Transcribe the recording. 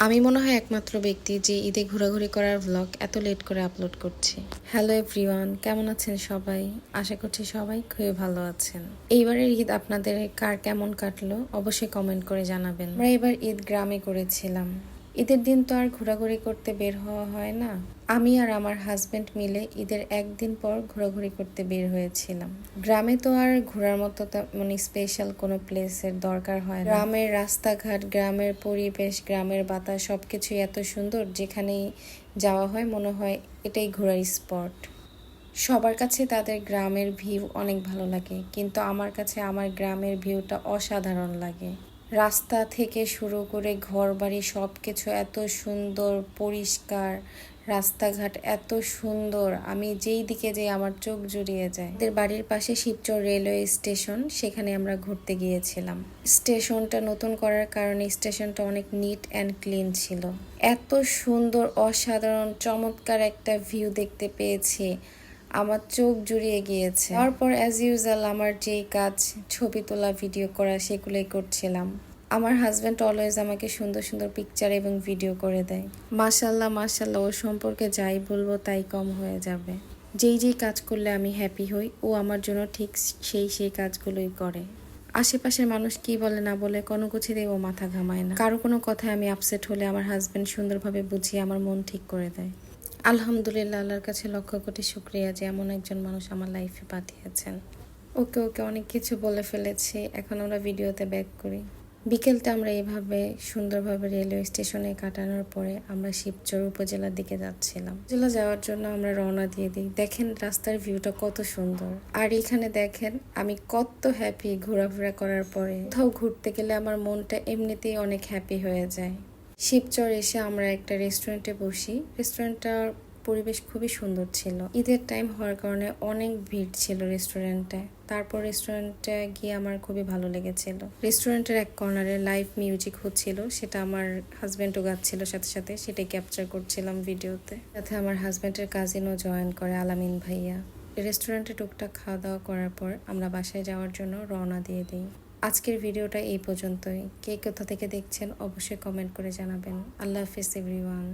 আমি মনে হয় একমাত্র ব্যক্তি যে ঈদে ঘোরাঘুরি করার ভ্লগ এত লেট করে আপলোড করছি। হ্যালো এভরিওয়ান, কেমন আছেন সবাই? আশা করছি সবাই খুবই ভালো আছেন। এইবারের ঈদ আপনাদের কার কেমন কাটলো অবশ্যই কমেন্ট করে জানাবেন। আমরা এবার ঈদ গ্রামে করেছিলাম। ঈদের দিন তো আর ঘোরাঘুরি করতে বের হওয়া হয় না। আমি আর আমার হাজবেন্ড মিলে ঈদের একদিন পর ঘোরাঘুরি করতে বের হয়েছিলাম। গ্রামে তো আর ঘোরার মতো মানে স্পেশাল কোনো প্লেসের দরকার হয় না। গ্রামের রাস্তাঘাট, গ্রামের পরিবেশ, গ্রামের বাতাস সবকিছুই এত সুন্দর, যেখানেই যাওয়া হয় মনে হয় এটাই ঘোরার স্পট। সবার কাছে তাদের গ্রামের ভিউ অনেক ভালো লাগে, কিন্তু আমার কাছে আমার গ্রামের ভিউটা অসাধারণ লাগে। রাস্তা থেকে শুরু করে ঘরবাড়ি সব কিছু এত সুন্দর, পরিষ্কার, রাস্তাঘাট এত সুন্দর, আমি যেই দিকে যাই আমার চোখ জুড়িয়ে যায়। আমাদের বাড়ির পাশে শিবচর রেলওয়ে স্টেশন, সেখানে আমরা ঘুরতে গিয়েছিলাম। স্টেশনটা নতুন করার কারণে স্টেশনটা অনেক নিট অ্যান্ড ক্লিন ছিল। এত সুন্দর, অসাধারণ, চমৎকার একটা ভিউ দেখতে পেয়েছি, আমার চোখ জুড়িয়ে গিয়েছে। তারপর অ্যাজ ইউজুয়াল আমার যেই কাজ, ছবি তোলা, ভিডিও করা, সেগুলোই করছিলাম। আমার হাজব্যান্ড অলওয়েজ আমাকে সুন্দর সুন্দর পিকচার এবং ভিডিও করে দেয়। মাশাল্লাহ মাশাল্লাহ, ও সম্পর্কে যাই বলবো তাই কম হয়ে যাবে। যেই কাজ করলে আমি হ্যাপি হই, ও আমার জন্য ঠিক সেই কাজগুলোই করে। আশেপাশের মানুষ কি বলে না বলে কোনো কিছুতেই ও মাথা ঘামায় না। কারো কোনো কথায় আমি আপসেট হলে আমার হাজব্যান্ড সুন্দরভাবে বুঝিয়ে আমার মন ঠিক করে দেয়। আলহামদুলিল্লাহ, আল্লাহর কাছে লক্ষ কোটি শুকরিয়া যে এমন একজন মানুষ আমার লাইফে পাঠিয়েছেন। ওকে অনেক কিছু বলে ফেলেছি, এখন আমরা ভিডিওতে ব্যাক করি। বিকেলটা আমরা এইভাবে সুন্দরভাবে রেলওয়ে স্টেশনে কাটানোর পরে আমরা শিবচর উপজেলার দিকে যাচ্ছিলাম। উপজেলা যাওয়ার জন্য আমরা রওনা দিয়ে দিই। দেখেন রাস্তার ভিউটা কত সুন্দর, আর এখানে দেখেন আমি কত হ্যাপি ঘোরাফেরা করার পরে। কোথাও ঘুরতে গেলে আমার মনটা এমনিতেই অনেক হ্যাপি হয়ে যায়। শিবচর এসে আমরা একটা রেস্টুরেন্টে বসি। রেস্টুরেন্টটার পরিবেশ খুবই সুন্দর ছিল। ঈদের টাইম হওয়ার কারণে অনেক ভিড় ছিল রেস্টুরেন্টে। তারপর রেস্টুরেন্টে গিয়ে আমার খুবই ভালো লেগেছিল। রেস্টুরেন্টের এক কর্নারে লাইভ মিউজিক হচ্ছিল, সেটা আমার হাজব্যান্ডও গাচ্ছিল সাথে সাথে, সেটাই ক্যাপচার করছিলাম ভিডিওতে। সাথে আমার হাজব্যান্ডের কাজিনও জয়েন করে, আলামিন ভাইয়া। রেস্টুরেন্টে টুকটাক খাওয়া দাওয়া করার পর আমরা বাসায় যাওয়ার জন্য রওনা দিয়ে দিই। আজকের ভিডিওটা এই পর্যন্তই। কে কোথা থেকে দেখছেন অবশ্যই কমেন্ট করে জানাবেন। আল্লাহ হাফিজ এভরিওয়ান।